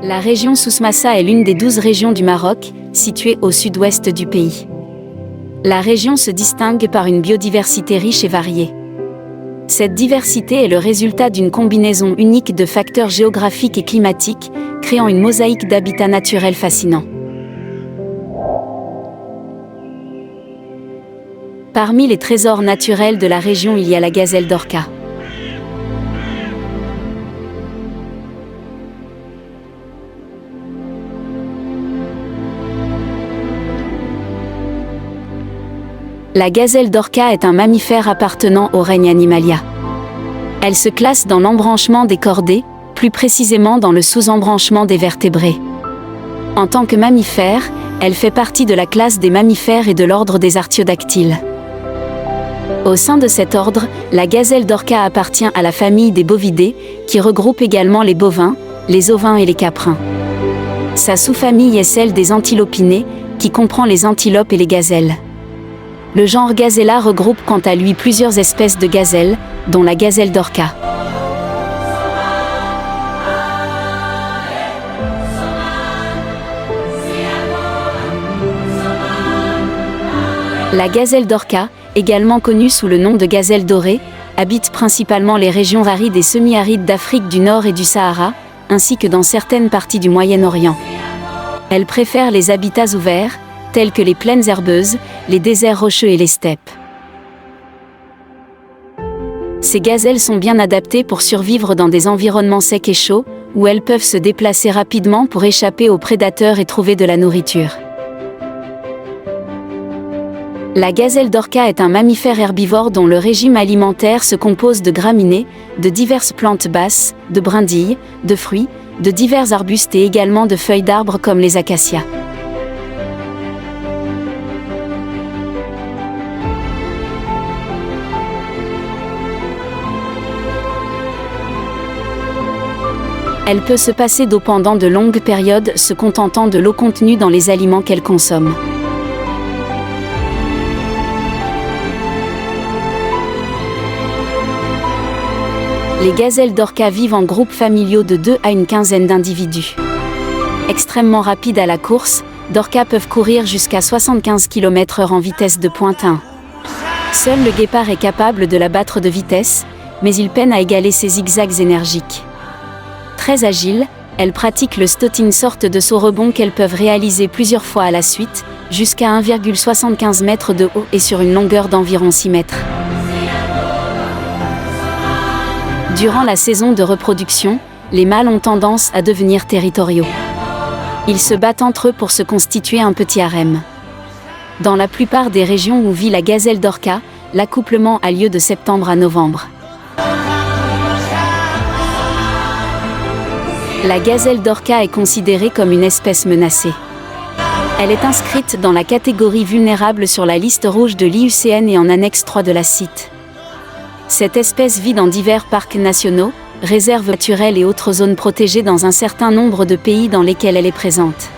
La région Souss-Massa est l'une des 12 régions du Maroc, située au sud-ouest du pays. La région se distingue par une biodiversité riche et variée. Cette diversité est le résultat d'une combinaison unique de facteurs géographiques et climatiques, créant une mosaïque d'habitats naturels fascinants. Parmi les trésors naturels de la région, il y a la gazelle d'Orca. La gazelle d'Orca est un mammifère appartenant au règne Animalia. Elle se classe dans l'embranchement des chordés, plus précisément dans le sous-embranchement des vertébrés. En tant que mammifère, elle fait partie de la classe des mammifères et de l'ordre des artiodactyles. Au sein de cet ordre, la gazelle d'Orca appartient à la famille des bovidés, qui regroupe également les bovins, les ovins et les caprins. Sa sous-famille est celle des antilopinés, qui comprend les antilopes et les gazelles. Le genre Gazella regroupe quant à lui plusieurs espèces de gazelles, dont la gazelle d'Orca. La gazelle d'Orca, également connue sous le nom de gazelle dorée, habite principalement les régions arides et semi-arides d'Afrique du Nord et du Sahara, ainsi que dans certaines parties du Moyen-Orient. Elle préfère les habitats ouverts, tels que les plaines herbeuses, les déserts rocheux et les steppes. Ces gazelles sont bien adaptées pour survivre dans des environnements secs et chauds, où elles peuvent se déplacer rapidement pour échapper aux prédateurs et trouver de la nourriture. La gazelle d'Orca est un mammifère herbivore dont le régime alimentaire se compose de graminées, de diverses plantes basses, de brindilles, de fruits, de divers arbustes et également de feuilles d'arbres comme les acacias. Elle peut se passer d'eau pendant de longues périodes, se contentant de l'eau contenue dans les aliments qu'elle consomme. Les gazelles d'Orca vivent en groupes familiaux de 2 à une quinzaine d'individus. Extrêmement rapides à la course, d'Orca peuvent courir jusqu'à 75 km/h en vitesse de pointe 1. Seul le guépard est capable de la battre de vitesse, mais il peine à égaler ses zigzags énergiques. Très agiles, elles pratiquent le stotting, sorte de saut rebond qu'elles peuvent réaliser plusieurs fois à la suite, jusqu'à 1,75 m de haut et sur une longueur d'environ 6 mètres. Durant la saison de reproduction, les mâles ont tendance à devenir territoriaux. Ils se battent entre eux pour se constituer un petit harem. Dans la plupart des régions où vit la gazelle d'Orca, l'accouplement a lieu de septembre à novembre. La gazelle d'Orca est considérée comme une espèce menacée. Elle est inscrite dans la catégorie vulnérable sur la liste rouge de l'IUCN et en annexe 3 de la CITE. Cette espèce vit dans divers parcs nationaux, réserves naturelles et autres zones protégées dans un certain nombre de pays dans lesquels elle est présente.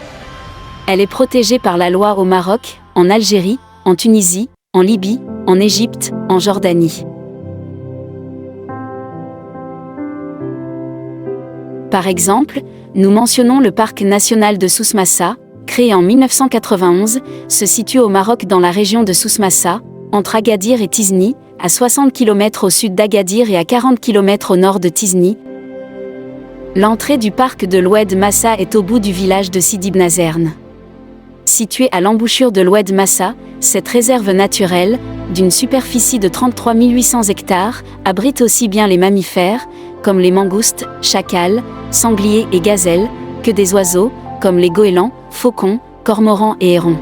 Elle est protégée par la loi au Maroc, en Algérie, en Tunisie, en Libye, en Égypte, en Jordanie. Par exemple, nous mentionnons le parc national de Souss-Massa, créé en 1991, se situe au Maroc dans la région de Souss-Massa, entre Agadir et Tizni, à 60 km au sud d'Agadir et à 40 km au nord de Tizni. L'entrée du parc de l'Oued Massa est au bout du village de Sidi Bnazerne. Située à l'embouchure de l'Oued Massa, cette réserve naturelle, d'une superficie de 33 800 hectares, abrite aussi bien les mammifères, comme les mangoustes, chacals, sangliers et gazelles, que des oiseaux, comme les goélands, faucons, cormorans et hérons.